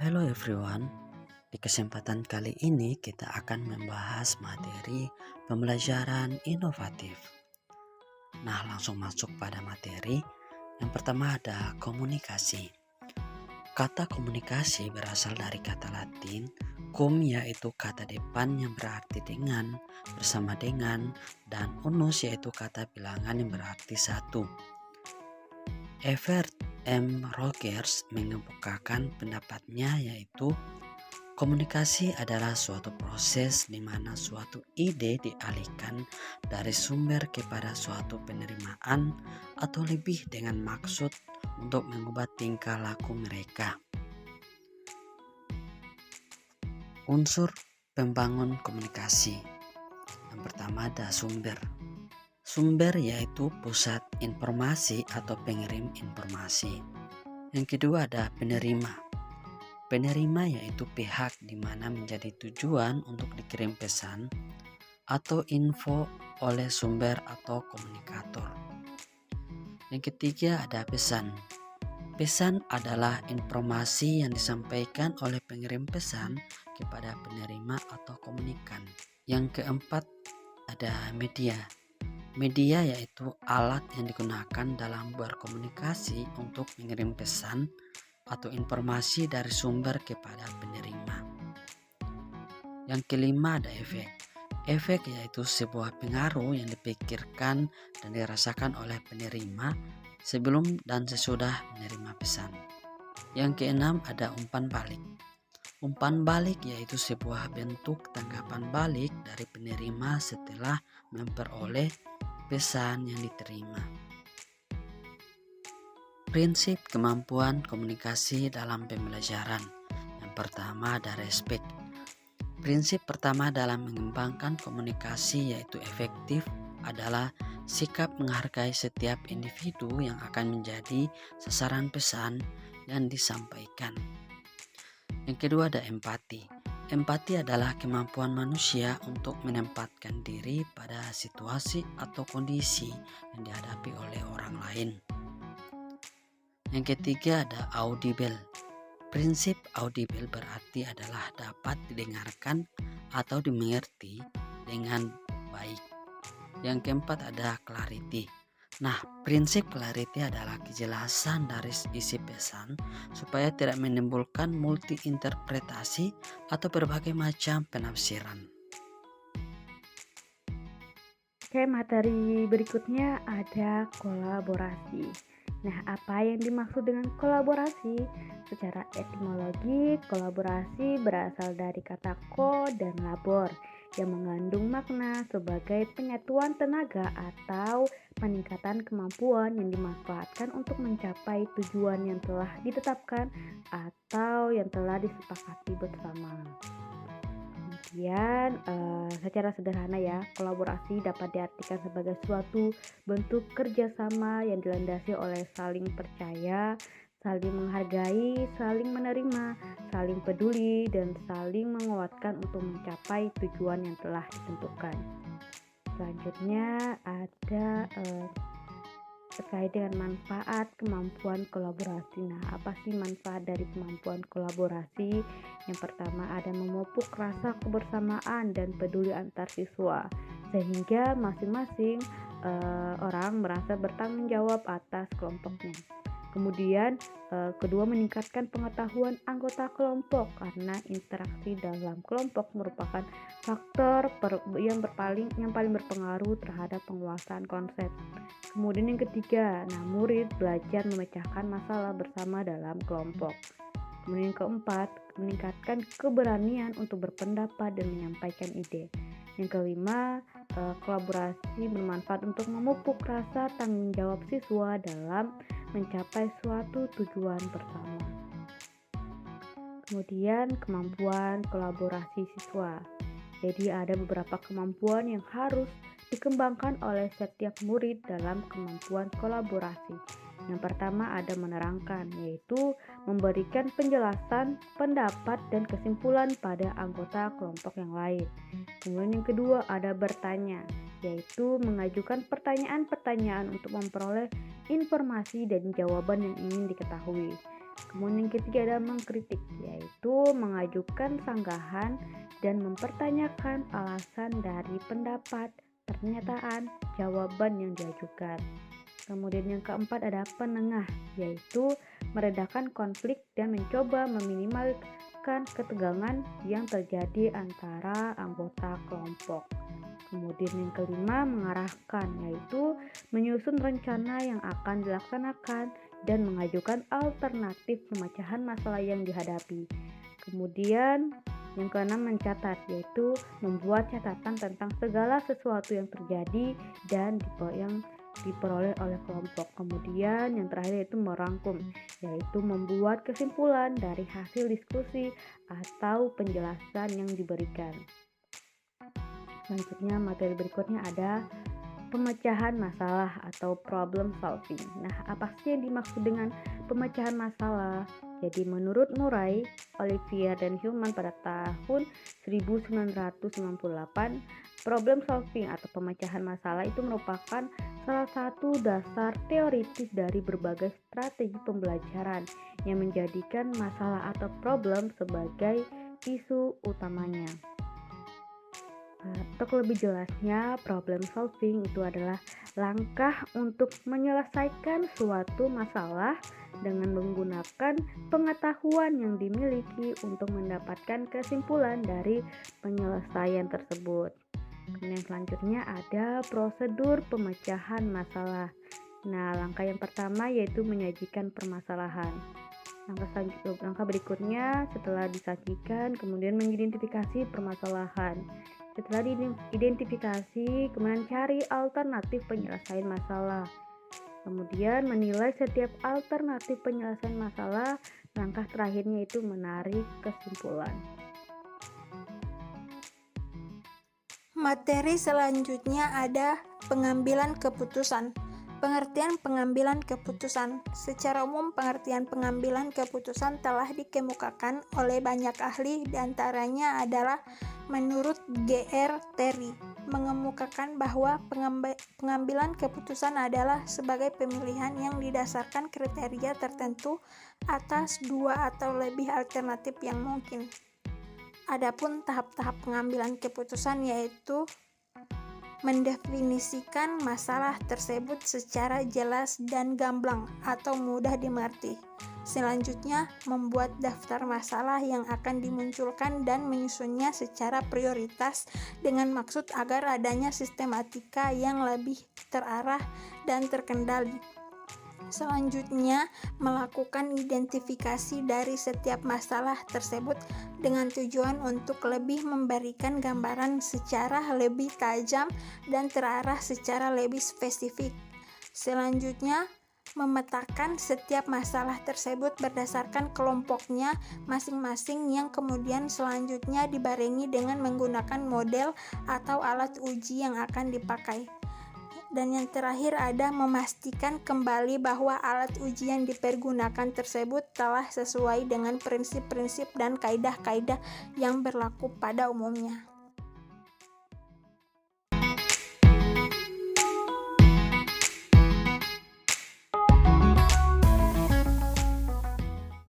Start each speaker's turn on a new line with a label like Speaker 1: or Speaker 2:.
Speaker 1: Hello everyone, di kesempatan kali ini kita akan membahas materi pembelajaran inovatif. Nah, langsung masuk pada materi. Yang pertama ada komunikasi. Kata komunikasi berasal dari kata Latin cum, yaitu kata depan yang berarti dengan, bersama dengan, dan unus yaitu kata bilangan yang berarti satu. Evert M. Rogers mengemukakan pendapatnya, yaitu komunikasi adalah suatu proses di mana suatu ide dialihkan dari sumber kepada suatu penerimaan atau lebih dengan maksud untuk mengubah tingkah laku mereka. Unsur pembangun komunikasi. Yang pertama ada sumber. Sumber yaitu pusat informasi atau pengirim informasi. Yang kedua ada penerima. Penerima yaitu pihak di mana menjadi tujuan untuk dikirim pesan atau info oleh sumber atau komunikator. Yang ketiga ada pesan. Pesan adalah informasi yang disampaikan oleh pengirim pesan kepada penerima atau komunikan. Yang keempat ada media. Media yaitu alat yang digunakan dalam berkomunikasi untuk mengirim pesan atau informasi dari sumber kepada penerima. Yang kelima ada efek. Efek yaitu sebuah pengaruh yang dipikirkan dan dirasakan oleh penerima sebelum dan sesudah menerima pesan. Yang keenam ada umpan balik. Umpan balik yaitu sebuah bentuk tanggapan balik dari penerima setelah memperoleh pesan yang diterima. Prinsip kemampuan komunikasi dalam pembelajaran. Yang pertama ada respek. Prinsip pertama dalam mengembangkan komunikasi yaitu efektif adalah sikap menghargai setiap individu yang akan menjadi sasaran pesan yang disampaikan. Yang kedua ada empati. Empati adalah kemampuan manusia untuk menempatkan diri pada situasi atau kondisi yang dihadapi oleh orang lain. Yang ketiga ada audible. Prinsip audible berarti adalah dapat didengarkan atau dimengerti dengan baik. Yang keempat ada clarity. Nah, prinsip clarity adalah kejelasan dari isi pesan supaya tidak menimbulkan multi interpretasi atau berbagai macam penafsiran.
Speaker 2: Oke, materi berikutnya ada kolaborasi. Nah, apa yang dimaksud dengan kolaborasi? Secara etimologi, kolaborasi berasal dari kata ko dan labor yang mengandung makna sebagai penyatuan tenaga atau peningkatan kemampuan yang dimanfaatkan untuk mencapai tujuan yang telah ditetapkan atau yang telah disepakati bersama. Kemudian secara sederhana ya, kolaborasi dapat diartikan sebagai suatu bentuk kerjasama yang dilandasi oleh saling percaya, saling menghargai, saling menerima, saling peduli, dan saling menguatkan untuk mencapai tujuan yang telah ditentukan. Selanjutnya ada terkait dengan manfaat kemampuan kolaborasi. Nah, apa sih manfaat dari kemampuan kolaborasi? Yang pertama ada memupuk rasa kebersamaan dan peduli antar siswa, sehingga masing-masing orang merasa bertanggung jawab atas kelompoknya. Kemudian kedua meningkatkan pengetahuan anggota kelompok karena interaksi dalam kelompok merupakan faktor yang paling berpengaruh terhadap penguasaan konsep. Kemudian yang ketiga, murid belajar memecahkan masalah bersama dalam kelompok. Kemudian yang keempat, meningkatkan keberanian untuk berpendapat dan menyampaikan ide. Yang kelima, kolaborasi bermanfaat untuk memupuk rasa tanggung jawab siswa dalam mencapai suatu tujuan bersama. Kemudian kemampuan kolaborasi siswa. Jadi ada beberapa kemampuan yang harus dikembangkan oleh setiap murid dalam kemampuan kolaborasi. Yang pertama ada menerangkan, yaitu memberikan penjelasan, pendapat, dan kesimpulan pada anggota kelompok yang lain. Kemudian yang kedua ada bertanya, yaitu mengajukan pertanyaan-pertanyaan untuk memperoleh informasi dan jawaban yang ingin diketahui. Kemudian yang ketiga ada mengkritik, yaitu mengajukan sanggahan dan mempertanyakan alasan dari pendapat, pernyataan, jawaban yang diajukan. Kemudian yang keempat ada penengah, yaitu meredakan konflik dan mencoba meminimalkan ketegangan yang terjadi antara anggota kelompok. Kemudian yang kelima mengarahkan, yaitu menyusun rencana yang akan dilaksanakan dan mengajukan alternatif pemecahan masalah yang dihadapi. Kemudian yang keenam mencatat, yaitu membuat catatan tentang segala sesuatu yang terjadi dan yang diperoleh oleh kelompok. Kemudian yang terakhir yaitu merangkum, yaitu membuat kesimpulan dari hasil diskusi atau penjelasan yang diberikan. Selanjutnya materi berikutnya ada pemecahan masalah atau problem solving. Nah, apa sih yang dimaksud dengan pemecahan masalah? Jadi menurut Murray, Olivier dan Human pada tahun 1998, problem solving atau pemecahan masalah itu merupakan salah satu dasar teoritis dari berbagai strategi pembelajaran yang menjadikan masalah atau problem sebagai isu utamanya. Untuk lebih jelasnya, problem solving itu adalah langkah untuk menyelesaikan suatu masalah dengan menggunakan pengetahuan yang dimiliki untuk mendapatkan kesimpulan dari penyelesaian tersebut. Kemudian selanjutnya ada prosedur pemecahan masalah. Nah, langkah yang pertama yaitu menyajikan permasalahan. Langkah berikutnya setelah disajikan, kemudian mengidentifikasi permasalahan. Setelah diidentifikasi, kemudian cari alternatif penyelesaian masalah. Kemudian menilai setiap alternatif penyelesaian masalah. Langkah terakhirnya itu menarik kesimpulan.
Speaker 3: Materi selanjutnya ada pengambilan keputusan. Pengertian pengambilan keputusan. Secara umum, pengertian pengambilan keputusan telah dikemukakan oleh banyak ahli, diantaranya adalah menurut G.R. Terry, mengemukakan bahwa pengambilan keputusan adalah sebagai pemilihan yang didasarkan kriteria tertentu atas dua atau lebih alternatif yang mungkin. Adapun tahap-tahap pengambilan keputusan yaitu mendefinisikan masalah tersebut secara jelas dan gamblang atau mudah dimengerti. Selanjutnya, membuat daftar masalah yang akan dimunculkan dan menyusunnya secara prioritas dengan maksud agar adanya sistematika yang lebih terarah dan terkendali. Selanjutnya, melakukan identifikasi dari setiap masalah tersebut dengan tujuan untuk lebih memberikan gambaran secara lebih tajam dan terarah secara lebih spesifik. Selanjutnya, memetakan setiap masalah tersebut berdasarkan kelompoknya masing-masing yang kemudian selanjutnya dibarengi dengan menggunakan model atau alat uji yang akan dipakai. Dan yang terakhir ada memastikan kembali bahwa alat uji yang dipergunakan tersebut telah sesuai dengan prinsip-prinsip dan kaidah-kaidah yang berlaku pada umumnya.